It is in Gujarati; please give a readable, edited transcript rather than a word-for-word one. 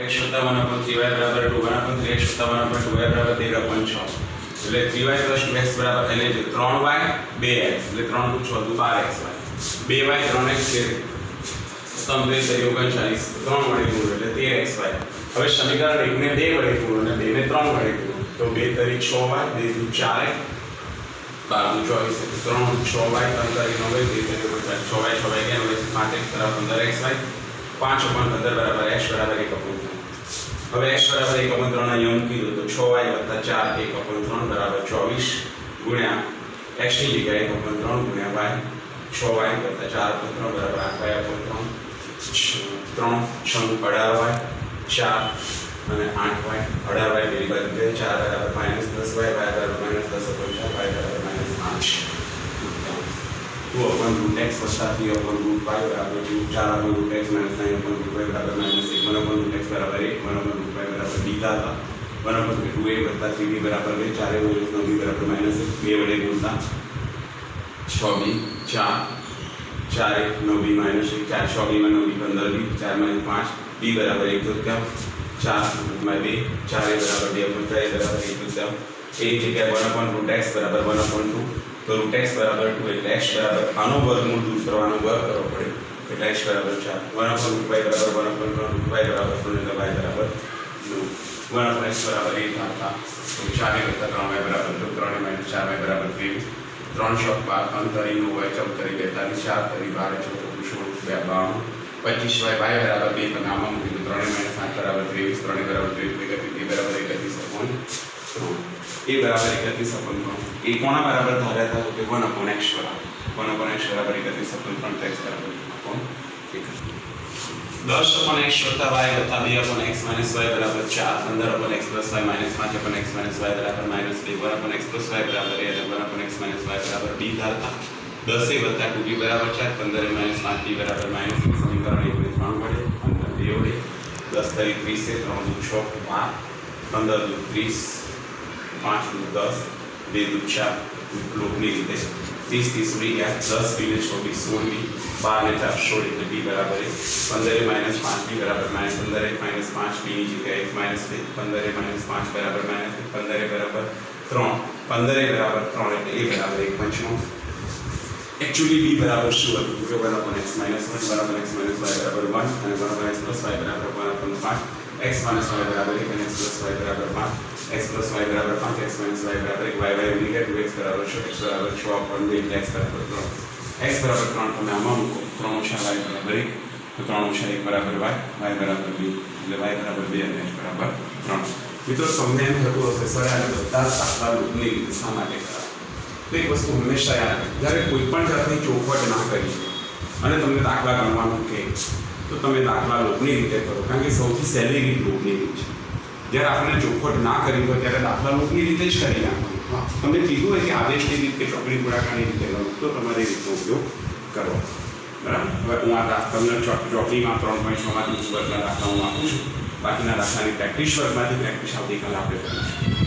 x + 1/3y = 2 1/3x + 1/2y = 13/6 એટલે 3y + 2x બરાબર એટલે 3y 2x એટલે 3 × 6 = 12xy 2y 3x છે 3 × 3 = 39 3 વડે ગુણો એટલે 13xy હવે સમીકરણ 1 ને 2 વડે ગુણો અને 2 ને 3 વડે ગુણો તો 2 × 3 = 6y 2 × 4x 12 × 24 3 × 6y 3 × 9 2 × 6y 6y again 5x = 15xy 5/15 = x = 1/3 હવે x = 1/3 ના નિયમ કીધું તો 6y + 4 1/3 = 24 ગુણ્યા x ની જગ્યાએ 1/3 ગુણ્યા y 6y + 4/3 = 8y/3 3 6 18y 4 અને 8y 18y બે બાજુ 4 = -10y y = -10/4 y = -8 2/√x + 3/√y = 2 4/√x - 9/√y = -1 1/√x = 1 1/√y = b હતા 1/2a + 3b = 2 4 - 9b = -1 2 વડે ગુણતા 6b 4 4 1 9b - 1 4 6b માં 9b 15b 4 - 5 b = 1 4 4 2 4 = 2 5 = 1 એક જગ્યાએ 1/√x = 1/2 તો √x = 2 એટલે x = આનો વર્ગમૂળ દૂર કરવાનો વર્ગ કરવો પડે એટલે x = 4 1/√y = 1/3 y = 0 એટલે y = 9 1/x = 1 હતા તો 4 + 3y = 2 3 - 4y = 23 3 × 7 = 9 y 14 42 4 × 12 16 25y y = 2 તમે આમાં મૂકી દો 3 - 5 = 23 3 = 23 a = 31/3 એ કોના બરાબર ધાર્યા હતા તો કે 1/x બરાબર 1/x = 31/3 x બરાબર 10/x + y + 2/x - y = 4 15/x + y - 5/x - y = -2 1/x + y = a 1/x - y = b ધારતા 10 + 2b = 4 15 - 5b = -1 સમીકરણ 1 ને 3 વડે 15 વડે 10 × 30 છે 3 × 6 12 15 × 30 5 × 10 2 × 4 લોકની રીતે 30 30 ઉડી ગયા 10 2 ને 24 16 12 ને 4 16 એટલે b બરાબર 15 - 5b બરાબર -15 -5b ની જગ્યાએ -2 15 - 5 બરાબર -15 બરાબર 3 15 બરાબર 3 એટલે a બરાબર 1/5 एक्चुअली b बराबर શું હતું કે 1/x - 1 1/x - y બરાબર 1 અને 1/x + y બરાબર 1/5 x - y બરાબર 1 અને x + y બરાબર 5 x + y બરાબર 5 x - y બરાબર 1 y ઉડી ગયા 2x બરાબર 6 x બરાબર 6 પણ 2 એટલે x બરાબર 3 x બરાબર 3 તમે આમાં મૂકો 3 - y બરાબર 1 તો 3 - 1 બરાબર y y બરાબર 2 એટલે y બરાબર 2 અને x બરાબર 3 મિત્રો તમને એમ થતું હશે સર આ બધા દાખલા લોકની રીતે શા માટે કરા તો એક વસ્તુ હંમેશા યાદ રાખો જ્યારે કોઈ પણ જાતની ચોખવટ ના કરી અને તમને દાખલા ગણવાનું કહે તો તમે દાખલા લોકની રીતે કરો કારણ કે સૌથી સહેલી રીત લોકની રીત છે જ્યારે આપણે ચોખવટ ના કરી હોય ત્યારે દાખલા લોકની રીતે જ કરી નાખવાનું તમને કીધું હોય કે આદેશની રીતે કે ચોકડી ગુણાકારની રીતે ગણો તો તમારે એ રીતનો ઉપયોગ કરો બરાબર હવે હું આ તમને ચોકડીમાં 3.6માંથી વર્ગના દાખલા હું આપું છું બાકીના દાખલાની પ્રેક્ટિસ વર્ગમાંથી પ્રેક્ટિસ આવતીકાલે આપણે કરીશું